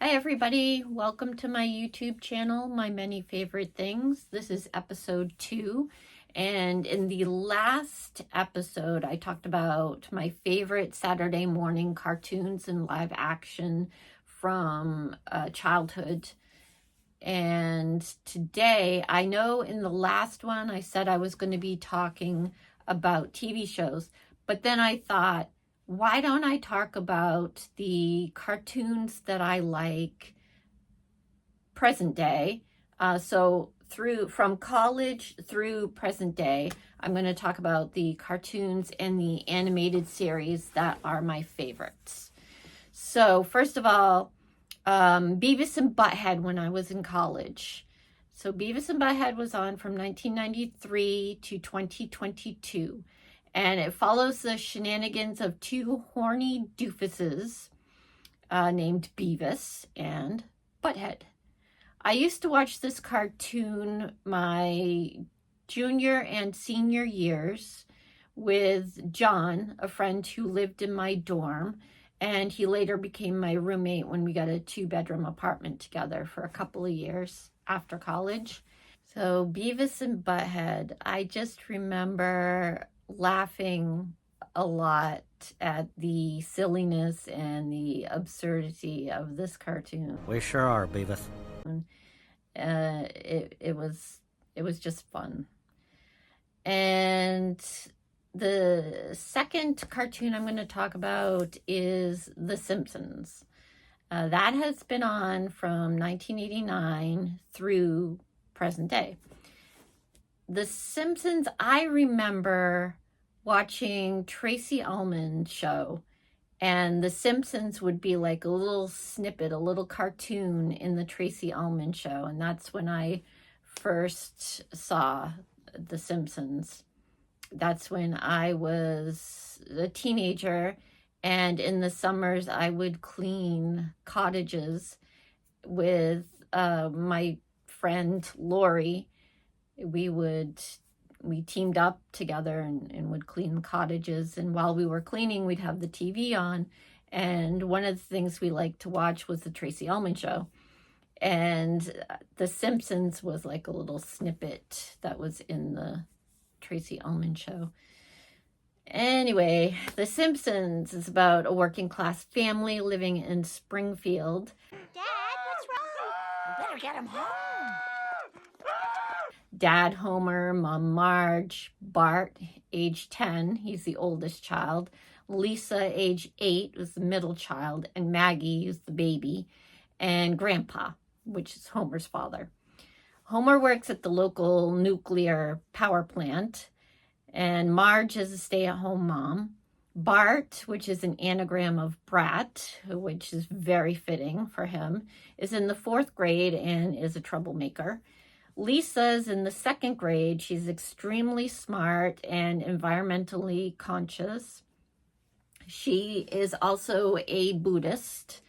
Hi everybody, welcome to my YouTube channel, My Many Favorite Things. This is episode 2, and in the last episode I talked about my favorite Saturday morning cartoons and live action from childhood. And today, I know in the last one I said I was going to be talking about TV shows, but then I thought, why don't I talk about the cartoons that I like present day? So from college through present day, I'm going to talk about the cartoons and the animated series that are my favorites. So first of all, Beavis and Butthead when I was in college. So Beavis and Butthead was on from 1993 to 2022. And it follows the shenanigans of two horny doofuses named Beavis and Butthead. I used to watch this cartoon my junior and senior years with John, a friend who lived in my dorm, and he later became my roommate when we got a 2-bedroom apartment together for a couple of years after college. So Beavis and Butthead, I just remember laughing a lot at the silliness and the absurdity of this cartoon. We sure are, Beavis. It was just fun. And the second cartoon I'm going to talk about is The Simpsons. That has been on from 1989 through present day. The Simpsons, I remember watching Tracy Ullman show, and The Simpsons would be like a little snippet, a little cartoon in the Tracy Ullman show, and that's when I first saw The Simpsons. That's when I was a teenager, and in the summers I would clean cottages with my friend Lori. We teamed up together and would clean cottages, and while we were cleaning we'd have the TV on, and one of the things we liked to watch was the Tracy Ullman show, and The Simpsons was like a little snippet that was in the Tracy Ullman show. Anyway, The Simpsons is about a working class family living in Springfield. Dad, what's wrong? We better get him home. Dad, Homer, Mom, Marge, Bart, age 10, he's the oldest child. Lisa, age 8, was the middle child, and Maggie is the baby, and Grandpa, which is Homer's father. Homer works at the local nuclear power plant, and Marge is a stay-at-home mom. Bart, which is an anagram of brat, which is very fitting for him, is in the 4th grade and is a troublemaker. Lisa's in the 2nd grade. She's extremely smart and environmentally conscious. She is also a Buddhist.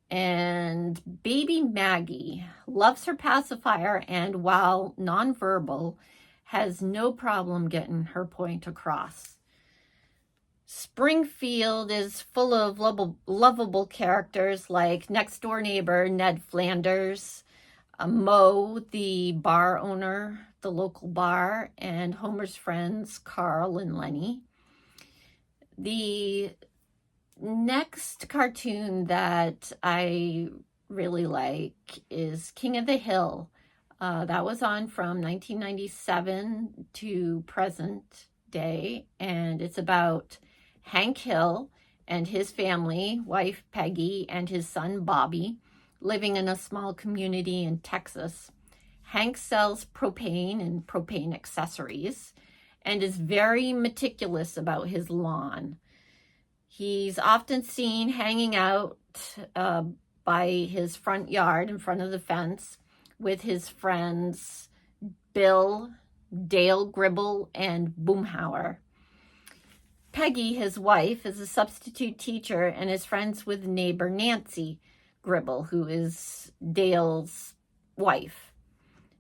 And baby Maggie loves her pacifier, and while nonverbal, has no problem getting her point across. Springfield is full of lovable characters like next door neighbor Ned Flanders, Moe, the bar owner, the local bar, and Homer's friends, Carl and Lenny. The next cartoon that I really like is King of the Hill. That was on from 1997 to present day, and it's about Hank Hill and his family, wife Peggy, and his son Bobby, living in a small community in Texas. Hank sells propane and propane accessories and is very meticulous about his lawn. He's often seen hanging out by his front yard in front of the fence with his friends Bill, Dale Gribble, and Boomhauer. Peggy, his wife, is a substitute teacher and is friends with neighbor Nancy Gribble, who is Dale's wife.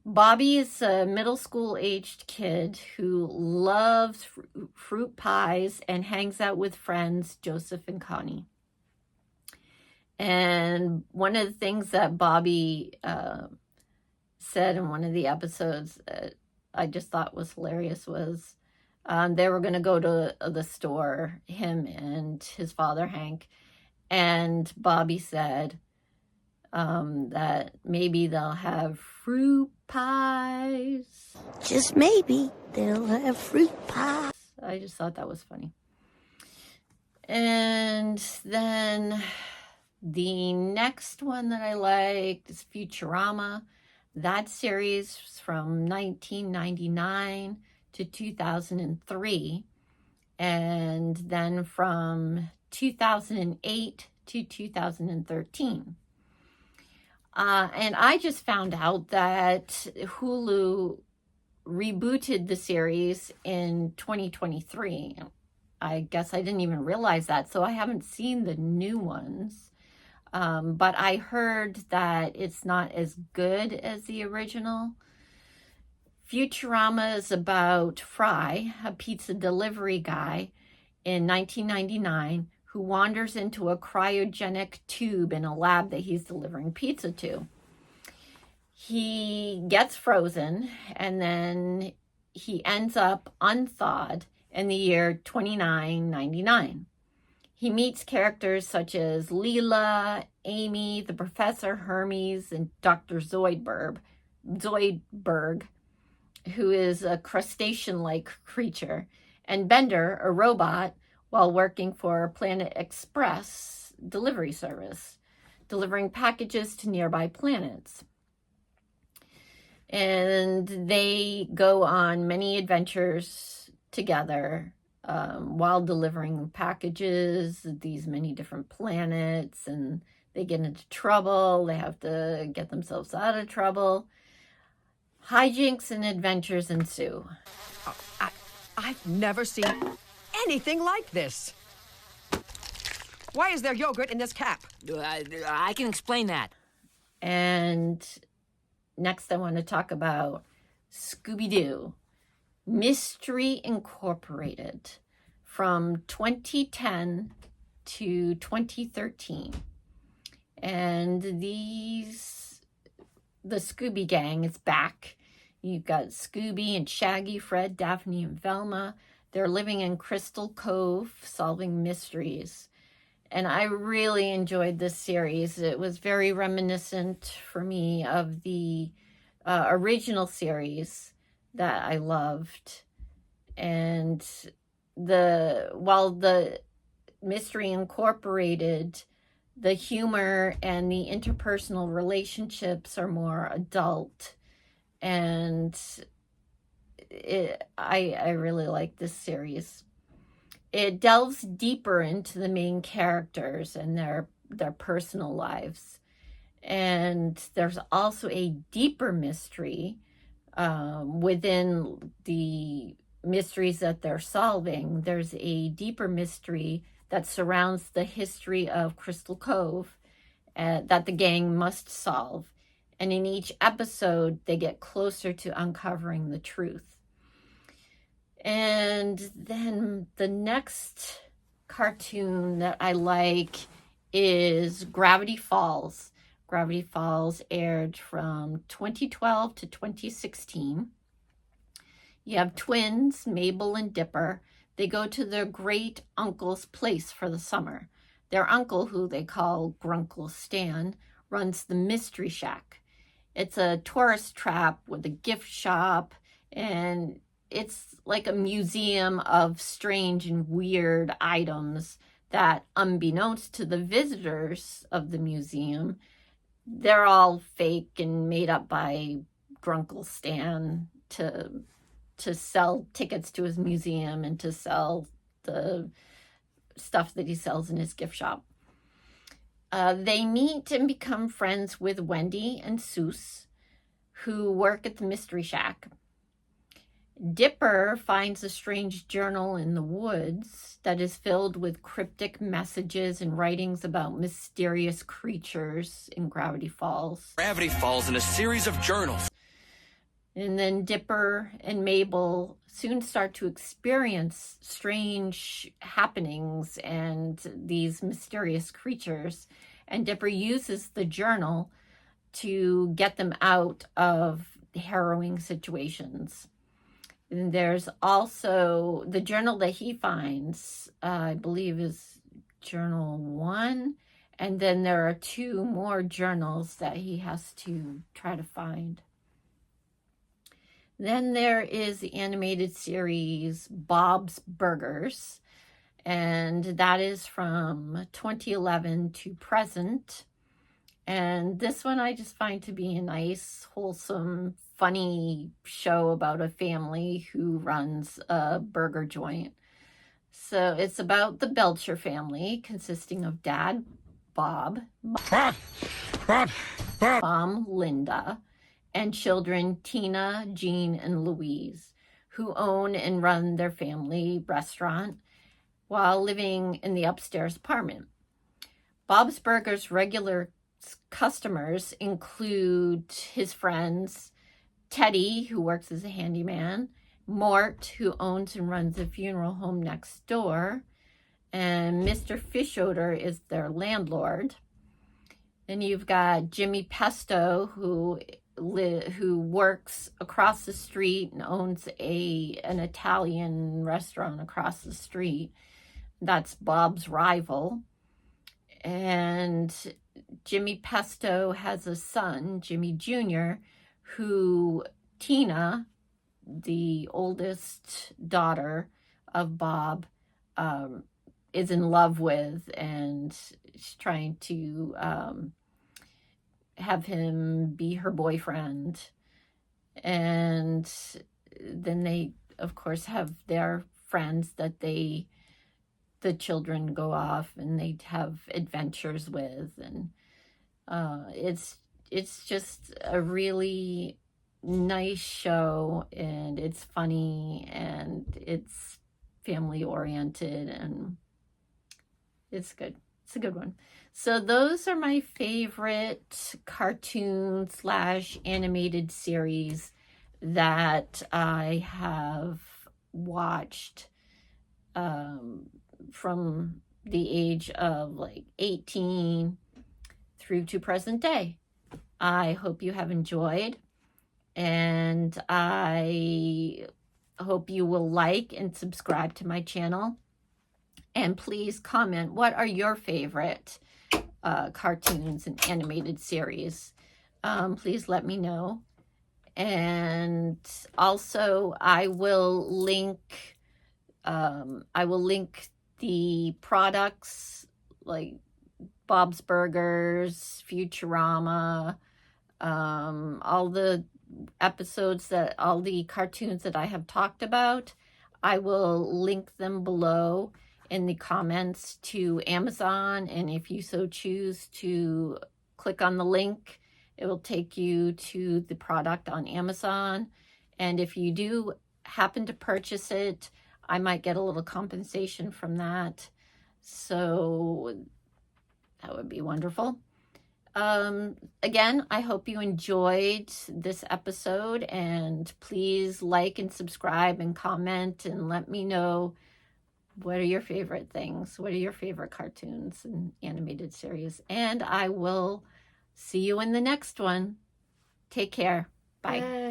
Bobby is a middle school aged kid who loves fruit pies and hangs out with friends Joseph and Connie. And one of the things that Bobby said in one of the episodes that I just thought was hilarious was they were going to go to the store, him and his father, Hank, and Bobby said that maybe they'll have fruit pies. Just maybe they'll have fruit pie. I just thought that was funny. And then the next one that I liked is Futurama. That series was from 1999 to 2003. And then from 2008 to 2013. And I just found out that Hulu rebooted the series in 2023. I guess I didn't even realize that, so I haven't seen the new ones. But I heard that it's not as good as the original. Futurama is about Fry, a pizza delivery guy in 1999 who wanders into a cryogenic tube in a lab that he's delivering pizza to. He gets frozen and then he ends up unthawed in the year 2999. He meets characters such as Leela, Amy, the Professor Hermes, and Dr. Zoidberg, who is a crustacean-like creature, and Bender, a robot, while working for Planet Express delivery service, delivering packages to nearby planets. And they go on many adventures together while delivering packages, these many different planets, and they get into trouble. They have to get themselves out of trouble. Hijinks and adventures ensue. I've never seen anything like this. Why is there yogurt in this cap? I can explain that. And next I want to talk about Scooby-Doo, Mystery Incorporated, from 2010 to 2013. And the Scooby Gang is back. You've got Scooby and Shaggy, Fred, Daphne, and Velma. They're living in Crystal Cove, solving mysteries. And I really enjoyed this series. It was very reminiscent for me of the original series that I loved. And while the Mystery Incorporated, the humor and the interpersonal relationships are more adult, and I really like this series. It delves deeper into the main characters and their personal lives, and there's also a deeper mystery within the mysteries that they're solving. There's a deeper mystery that surrounds the history of Crystal Cove that the gang must solve. And in each episode, they get closer to uncovering the truth. And then the next cartoon that I like is Gravity Falls. Gravity Falls aired from 2012 to 2016. You have twins, Mabel and Dipper. They go to their great uncle's place for the summer. Their uncle, who they call Grunkle Stan, runs the Mystery Shack. It's a tourist trap with a gift shop, and it's like a museum of strange and weird items that, unbeknownst to the visitors of the museum, they're all fake and made up by Grunkle Stan to sell tickets to his museum and to sell the stuff that he sells in his gift shop. They meet and become friends with Wendy and Soos, who work at the Mystery Shack. Dipper finds a strange journal in the woods that is filled with cryptic messages and writings about mysterious creatures in Gravity Falls. Gravity Falls in a series of journals. And then Dipper and Mabel soon start to experience strange happenings and these mysterious creatures. And Dipper uses the journal to get them out of harrowing situations. And there's also the journal that he finds, I believe is journal 1. And then there are 2 more journals that he has to try to find. Then there is the animated series Bob's Burgers. And that is from 2011 to present. And this one I just find to be a nice, wholesome, funny show about a family who runs a burger joint. So it's about the Belcher family, consisting of Dad, Bob, Mom, Linda, and children Tina, Jean, and Louise, who own and run their family restaurant while living in the upstairs apartment. Bob's Burgers' regular customers include his friends, Teddy, who works as a handyman, Mort, who owns and runs a funeral home next door, and Mr. Fischoeder is their landlord. Then you've got Jimmy Pesto, who works across the street and owns an Italian restaurant across the street. That's Bob's rival. And Jimmy Pesto has a son, Jimmy Jr., who Tina, the oldest daughter of Bob, is in love with, and she's trying to have him be her boyfriend. And then they, of course, have their friends that the children go off and they have adventures with. And it's just a really nice show, and it's funny, and it's family oriented, and it's good. It's a good one. So those are my favorite cartoon / animated series that I have watched from the age of like 18 through to present day. I hope you have enjoyed, and I hope you will like and subscribe to my channel. And please comment, what are your favorite cartoons and animated series? Please let me know. And also I will link the products like Bob's Burgers, Futurama, all the episodes all the cartoons that I have talked about. I will link them below in the comments to Amazon, and if you so choose to click on the link, it will take you to the product on Amazon. And if you do happen to purchase it, I might get a little compensation from that. So that would be wonderful. Again, I hope you enjoyed this episode, and please like and subscribe and comment and let me know, what are your favorite things? What are your favorite cartoons and animated series? And I will see you in the next one. Take care. Bye.